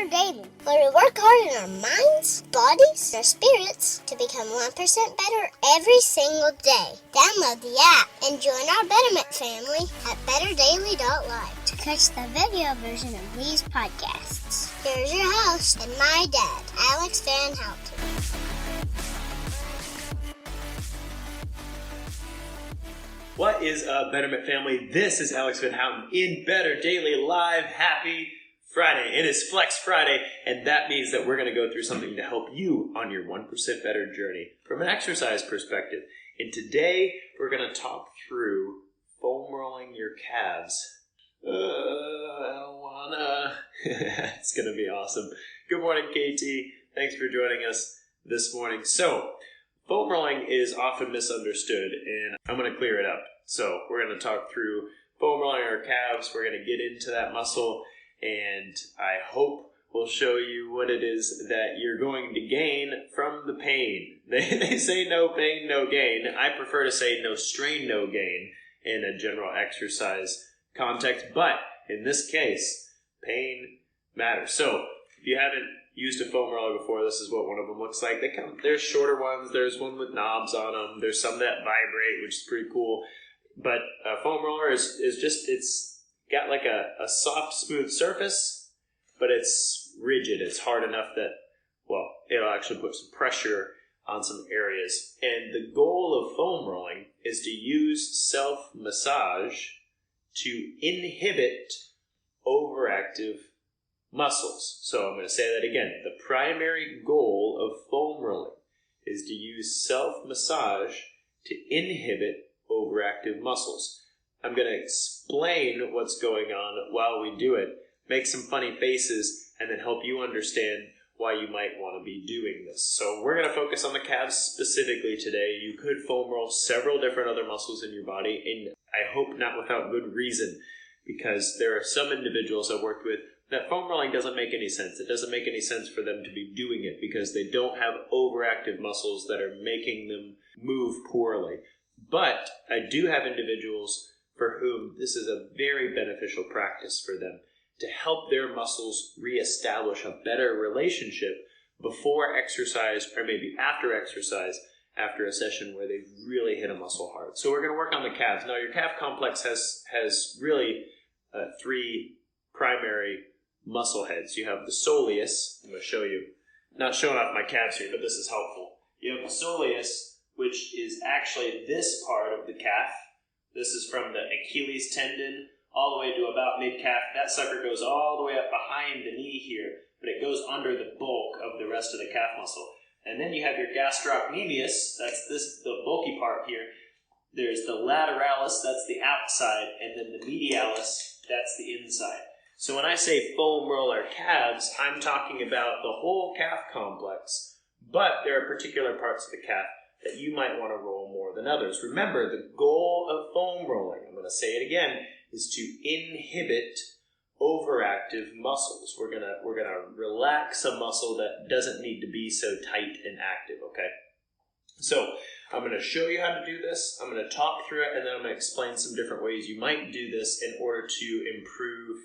Better Daily, where we work hard in our minds, bodies, and our spirits to become 1% better every single day. Download the app and join our Betterment family at betterdaily.live to catch the video version of these podcasts. Here's your host and my dad, Alex Van Houten. What is up, Betterment family? This is Alex Van Houten in Better Daily Live. Happy Friday. It is Flex Friday, and that means that we're going to go through something to help you on your 1% better journey from an exercise perspective. And today, we're going to talk through foam rolling your calves. I don't wanna. It's going to be awesome. Good morning, KT. Thanks for joining us this morning. So, foam rolling is often misunderstood, and I'm going to clear it up. So we're going to talk through foam rolling our calves. We're going to get into that muscle, and I hope we'll show you what it is that you're going to gain from the pain. They say no pain, no gain. I prefer to say no strain, no gain in a general exercise context, but in this case, pain matters. So if you haven't used a foam roller before, this is what one of them looks like. There's shorter ones. There's one with knobs on them. There's some that vibrate, which is pretty cool. But a foam roller is just, it's got like a soft, smooth surface, but it's rigid. It's hard enough that, well, it'll actually put some pressure on some areas. And the goal of foam rolling is to use self-massage to inhibit overactive muscles. So I'm going to say that again. The primary goal of foam rolling is to use self-massage to inhibit overactive muscles. I'm going to explain what's going on while we do it, make some funny faces, and then help you understand why you might want to be doing this. So we're going to focus on the calves specifically today. You could foam roll several different other muscles in your body, and I hope not without good reason, because there are some individuals I've worked with that foam rolling doesn't make any sense. It doesn't make any sense for them to be doing it because they don't have overactive muscles that are making them move poorly. But I do have individuals for whom this is a very beneficial practice for them to help their muscles reestablish a better relationship before exercise or maybe after exercise, after a session where they've really hit a muscle hard. So we're going to work on the calves. Now, your calf complex has really three primary muscle heads. You have the soleus. I'm going to show you. Not showing off my calves here, but this is helpful. You have the soleus, which is actually this part of the calf. This is from the Achilles tendon all the way to about mid-calf. That sucker goes all the way up behind the knee here, but it goes under the bulk of the rest of the calf muscle. And then you have your gastrocnemius. That's the bulky part here. There's the lateralis, that's the outside, and then the medialis, that's the inside. So when I say foam roller calves, I'm talking about the whole calf complex, but there are particular parts of the calf that you might want to roll more than others. Remember, the goal of foam rolling, I'm going to say it again, is to inhibit overactive muscles. We're gonna relax a muscle that doesn't need to be so tight and active, okay? So I'm going to show you how to do this. I'm going to talk through it, and then I'm going to explain some different ways you might do this in order to improve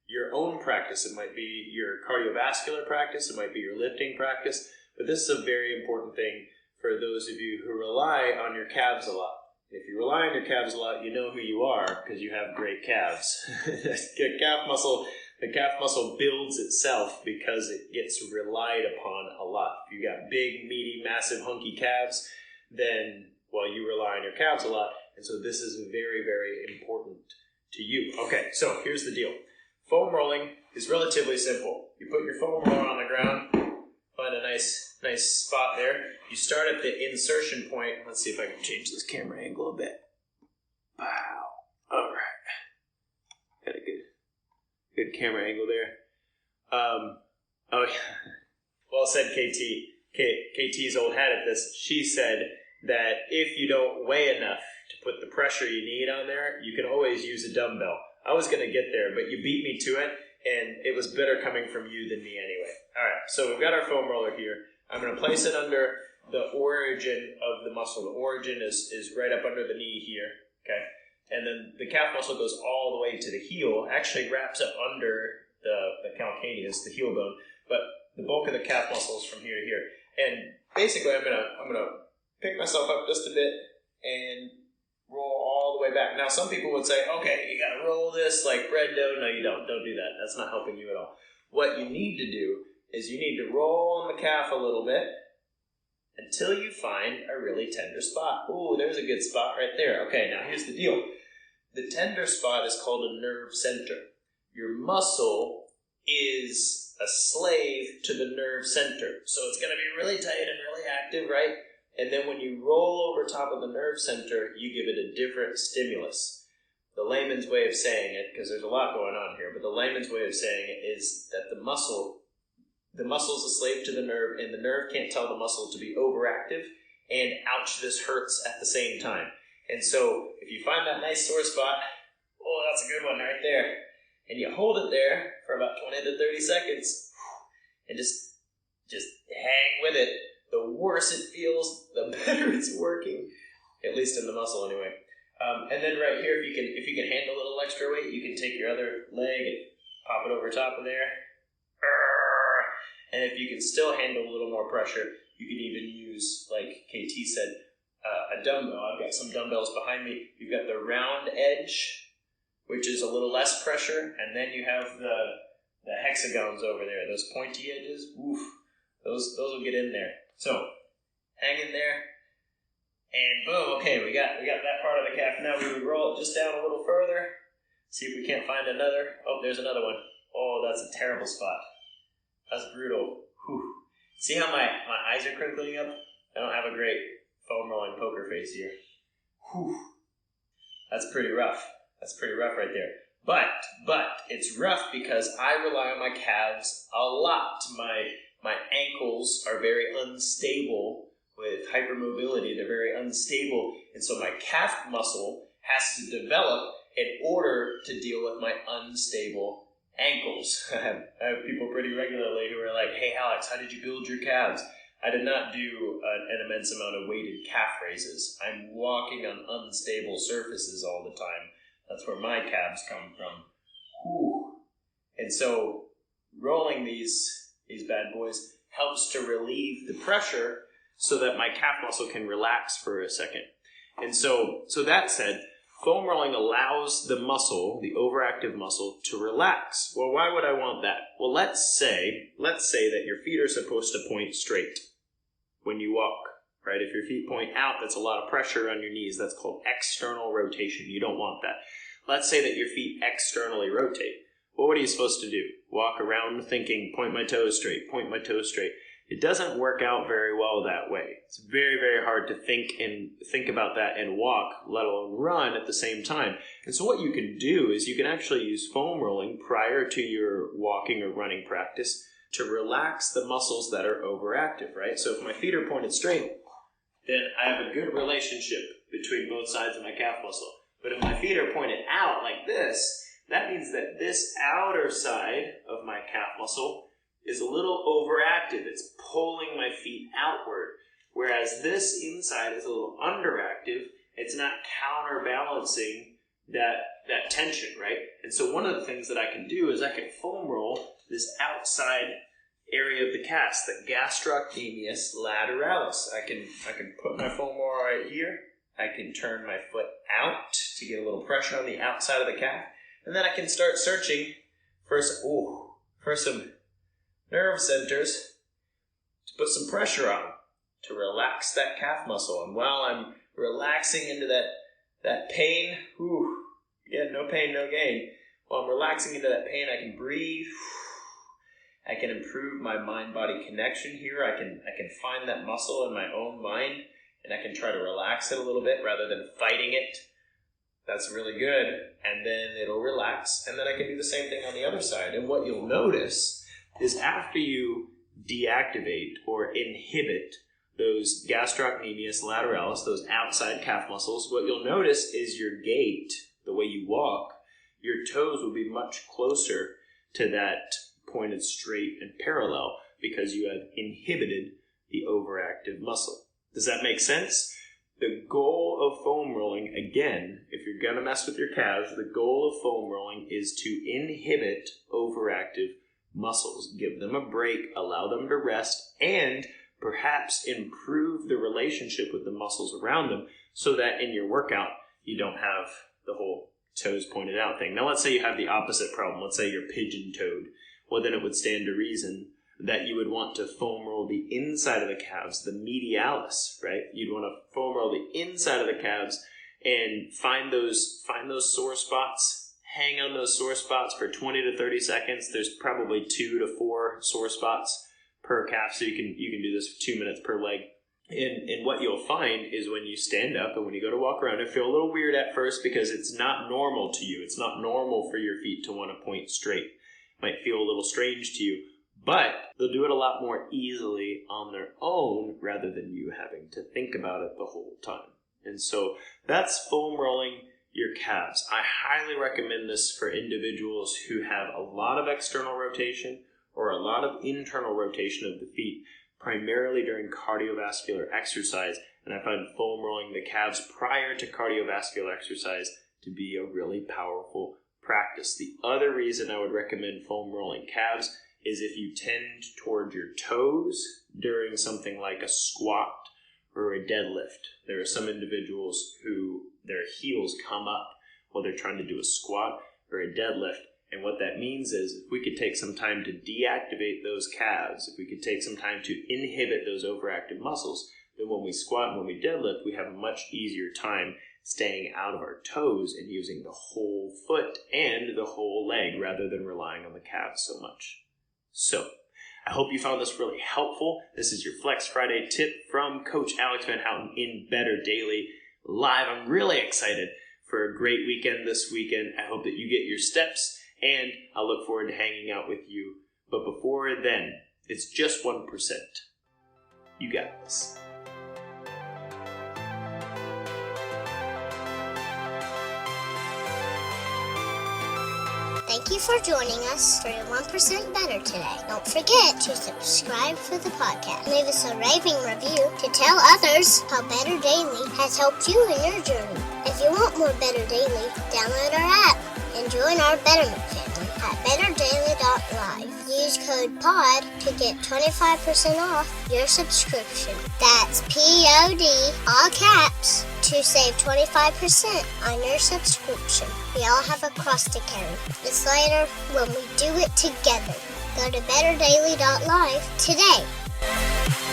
your own practice. It might be your cardiovascular practice, it might be your lifting practice, but this is a very important thing for those of you who rely on your calves a lot. If you rely on your calves a lot, you know who you are because you have great calves. The calf muscle builds itself because it gets relied upon a lot. If you got big, meaty, massive, hunky calves, then, well, you rely on your calves a lot, and so this is very, very important to you. Okay, so here's the deal. Foam rolling is relatively simple. You put your foam roller on the ground, find a nice spot there. You start at the insertion point. Let's see if I can change this camera angle a bit. Wow. All right. Got a good camera angle there. Oh, well said, KT. KT's old hat at this. She said that if you don't weigh enough to put the pressure you need on there, you can always use a dumbbell. I was going to get there, but you beat me to it, and it was better coming from you than me anyway. All right, so we've got our foam roller here. I'm going to place it under the origin of the muscle. The origin is right up under the knee here, okay? And then the calf muscle goes all the way to the heel, actually wraps up under the calcaneus, the heel bone, but the bulk of the calf muscle is from here to here. And basically, I'm gonna pick myself up just a bit and roll all the way back. Now, some people would say, okay, you gotta roll this like bread dough. No, you don't. Don't do that. That's not helping you at all. What you need to do is you need to roll on the calf a little bit until you find a really tender spot. Ooh, there's a good spot right there. Okay, now here's the deal. The tender spot is called a nerve center. Your muscle is a slave to the nerve center. So it's going to be really tight and really active, right? And then when you roll over top of the nerve center, you give it a different stimulus. The layman's way of saying it, because there's a lot going on here, but the layman's way of saying it is that the muscle is a slave to the nerve, and the nerve can't tell the muscle to be overactive and ouch, this hurts at the same time. And so if you find that nice sore spot, oh, that's a good one right there, and you hold it there for about 20 to 30 seconds and just hang with it. The worse it feels, the better it's working, at least in the muscle anyway. And then right here, if you can handle a little extra weight, you can take your other leg and pop it over top of there. And if you can still handle a little more pressure, you can even use, like KT said, a dumbbell. I've got some dumbbells behind me. You've got the round edge, which is a little less pressure, and then you have the hexagons over there, those pointy edges. Oof, those will get in there. So hang in there, and boom. Okay, we got that part of the calf. Now we would roll it just down a little further. See if we can't find another. Oh, there's another one. Oh, that's a terrible spot. That's brutal. Whew. See how my eyes are crinkling up? I don't have a great foam rolling poker face here. Whew. That's pretty rough. That's pretty rough right there. But it's rough because I rely on my calves a lot. My ankles are very unstable with hypermobility. They're very unstable. And so my calf muscle has to develop in order to deal with my unstable ankles. I have people pretty regularly who are like, hey Alex, how did you build your calves? I did not do an immense amount of weighted calf raises. I'm walking on unstable surfaces all the time. That's where my calves come from. Whew. And so rolling these bad boys helps to relieve the pressure so that my calf muscle can relax for a second. And so that said, foam rolling allows the muscle, the overactive muscle, to relax. Well, why would I want that? Well, let's say that your feet are supposed to point straight when you walk, right? If your feet point out, that's a lot of pressure on your knees. That's called external rotation. You don't want that. Let's say that your feet externally rotate. Well, what are you supposed to do? Walk around thinking, point my toes straight, point my toes straight. It doesn't work out very well that way. It's very, very hard to think about that and walk, let alone run at the same time. And so what you can do is you can actually use foam rolling prior to your walking or running practice to relax the muscles that are overactive, right? So if my feet are pointed straight, then I have a good relationship between both sides of my calf muscle. But if my feet are pointed out like this, that means that this outer side of my calf muscle is a little overactive. It's pulling my feet outward. Whereas this inside is a little underactive. It's not counterbalancing that tension, right? And so one of the things that I can do is I can foam roll this outside area of the calf, the gastrocnemius lateralis. I can put my foam roll right here. I can turn my foot out to get a little pressure on the outside of the calf. And then I can start searching for some nerve centers to put some pressure on, to relax that calf muscle. And while I'm relaxing into that pain, again, no pain, no gain. While I'm relaxing into that pain, I can breathe. I can improve my mind-body connection here. I can find that muscle in my own mind, and I can try to relax it a little bit rather than fighting it. That's really good. And then it'll relax, and then I can do the same thing on the other side. And what you'll notice is after you deactivate or inhibit those gastrocnemius lateralis, those outside calf muscles, what you'll notice is your gait, the way you walk, your toes will be much closer to that pointed straight and parallel because you have inhibited the overactive muscle. Does that make sense? The goal of foam rolling rolling, again, if you're going to mess with your calves, the goal of foam rolling is to inhibit overactive muscles. Give them a break, allow them to rest, and perhaps improve the relationship with the muscles around them so that in your workout you don't have the whole toes pointed out thing. Now let's say you have the opposite problem. Let's say you're pigeon-toed. Well, then it would stand to reason that you would want to foam roll the inside of the calves, the medialis, right? You'd want to foam roll the inside of the calves and find those sore spots, hang on those sore spots for 20 to 30 seconds. There's probably 2 to 4 sore spots per calf, so you can do this for 2 minutes per leg. And what you'll find is when you stand up and when you go to walk around, it feel a little weird at first because it's not normal to you. It's not normal for your feet to want to point straight. It might feel a little strange to you, but they'll do it a lot more easily on their own rather than you having to think about it the whole time. And so that's foam rolling your calves. I highly recommend this for individuals who have a lot of external rotation or a lot of internal rotation of the feet, primarily during cardiovascular exercise. And I find foam rolling the calves prior to cardiovascular exercise to be a really powerful practice. The other reason I would recommend foam rolling calves is if you tend toward your toes during something like a squat or a deadlift. There are some individuals who their heels come up while they're trying to do a squat or a deadlift. And what that means is if we could take some time to deactivate those calves, if we could take some time to inhibit those overactive muscles, then when we squat and when we deadlift, we have a much easier time staying out of our toes and using the whole foot and the whole leg rather than relying on the calves so much. So, I hope you found this really helpful. This is your Flex Friday tip from Coach Alex Van Houten in Better Daily Live. I'm really excited for a great weekend this weekend. I hope that you get your steps, and I look forward to hanging out with you. But before then, it's just 1%. You got this. Thank you for joining us for your 1% Better today. Don't forget to subscribe for the podcast. Leave us a raving review to tell others how Better Daily has helped you in your journey. If you want more Better Daily, download our app and join our Betterment family at betterdaily.live. Use code POD to get 25% off your subscription. That's POD, all caps, to save 25% on your subscription. We all have a cross to carry. It's lighter when we do it together. Go to betterdaily.live today.